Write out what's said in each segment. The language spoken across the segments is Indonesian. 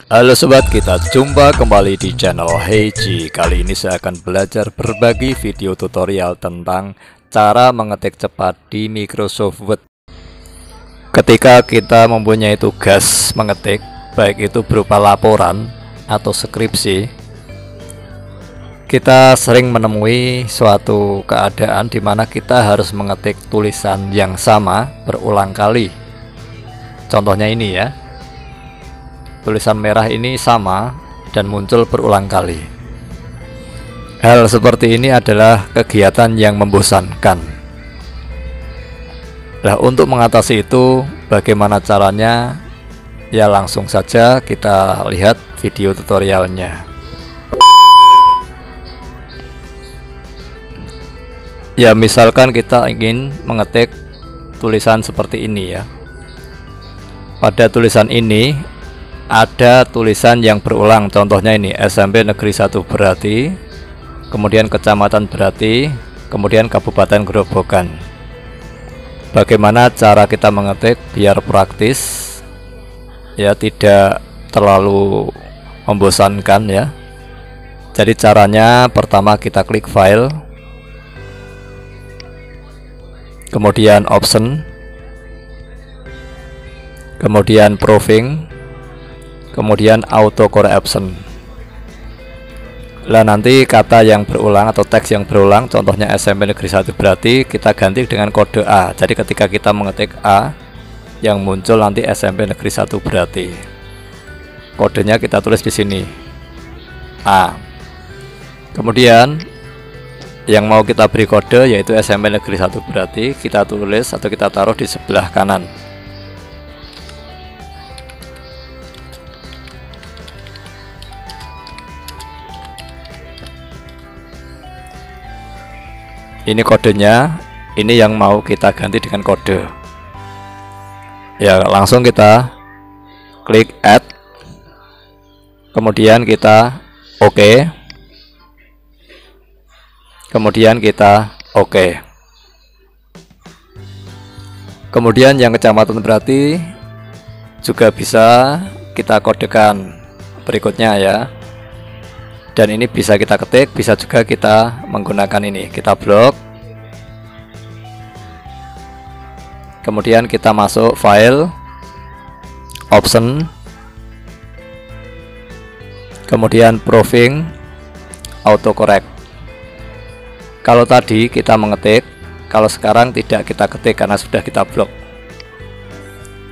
Halo sobat, kita jumpa kembali di channel Heiji. Kali ini saya akan belajar berbagi video tutorial tentang cara mengetik cepat di Microsoft Word. Ketika kita mempunyai tugas mengetik, baik itu berupa laporan atau skripsi, kita sering menemui suatu keadaan di mana kita harus mengetik tulisan yang sama berulang kali. Contohnya ini ya. Tulisan merah ini sama dan muncul berulang kali. Hal seperti ini adalah kegiatan yang membosankan. Nah, untuk mengatasi itu bagaimana caranya? Ya langsung saja kita lihat video tutorialnya. Ya misalkan kita ingin mengetik tulisan seperti ini ya. Pada tulisan ini ada tulisan yang berulang, contohnya ini SMP Negeri 1 Berati, kemudian Kecamatan Berati, kemudian Kabupaten Grobogan. Bagaimana cara kita mengetik biar praktis ya, tidak terlalu membosankan ya. Jadi caranya pertama kita klik file, kemudian option, kemudian proofing, kemudian auto correct option. Lah nanti kata yang berulang atau teks yang berulang, contohnya SMP Negeri 1 Berati, kita ganti dengan kode A. Jadi ketika kita mengetik A, yang muncul nanti SMP Negeri 1 Berati. Kodenya kita tulis di sini A. Kemudian yang mau kita beri kode yaitu SMP Negeri 1 Berati, kita tulis atau kita taruh di sebelah kanan. Ini kodenya, ini yang mau kita ganti dengan kode. Ya, langsung kita klik add. Kemudian kita OK. Kemudian kita OK. Kemudian yang Kecamatan Berati juga bisa kita kodekan berikutnya ya. Dan ini bisa kita ketik, bisa juga kita menggunakan ini. Kita blok. Kemudian kita masuk file, option, kemudian proofing, autocorrect. Kalau tadi kita mengetik, kalau sekarang tidak kita ketik karena sudah kita blok.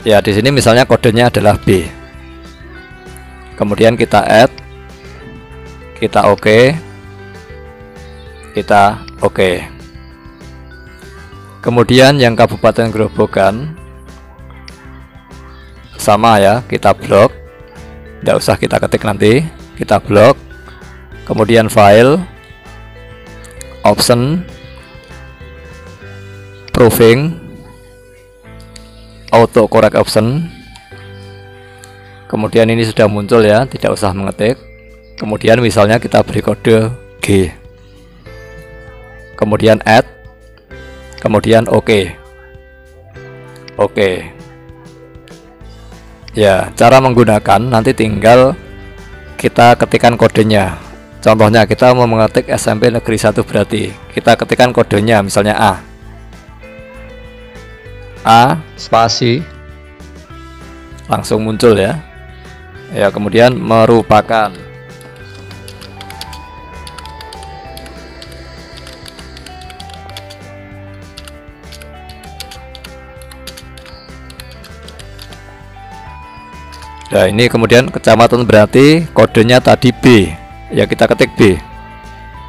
Ya, di sini misalnya kodenya adalah B. Kemudian kita add, kita OK, kita OK. Kemudian yang Kabupaten Grobogan sama ya, kita blok, tidak usah kita ketik nanti, kita blok. Kemudian file, option, proofing, auto correct option. Kemudian ini sudah muncul ya, tidak usah mengetik. Kemudian misalnya kita beri kode G, kemudian add, kemudian OK. OK. Ya, cara menggunakan nanti tinggal kita ketikkan kodenya. Contohnya kita mau mengetik SMP Negeri 1 Berati, kita ketikkan kodenya misalnya A. A spasi, langsung muncul ya. Ya, kemudian merupakan. Nah ini kemudian Kecamatan Berati, kodenya tadi B. Ya kita ketik B.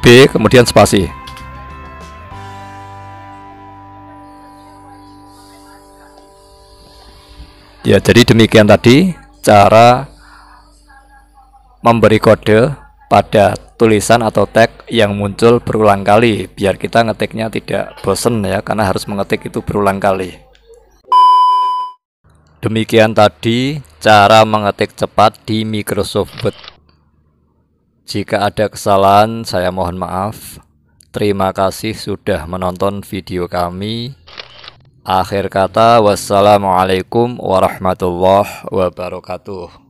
B kemudian spasi. Ya jadi demikian tadi cara memberi kode pada tulisan atau teks yang muncul berulang kali, biar kita ngetiknya tidak bosen ya, karena harus mengetik itu berulang kali. Demikian tadi cara mengetik cepat di Microsoft Word. Jika ada kesalahan, saya mohon maaf. Terima kasih sudah menonton video kami. Akhir kata, wassalamualaikum warahmatullahi wabarakatuh.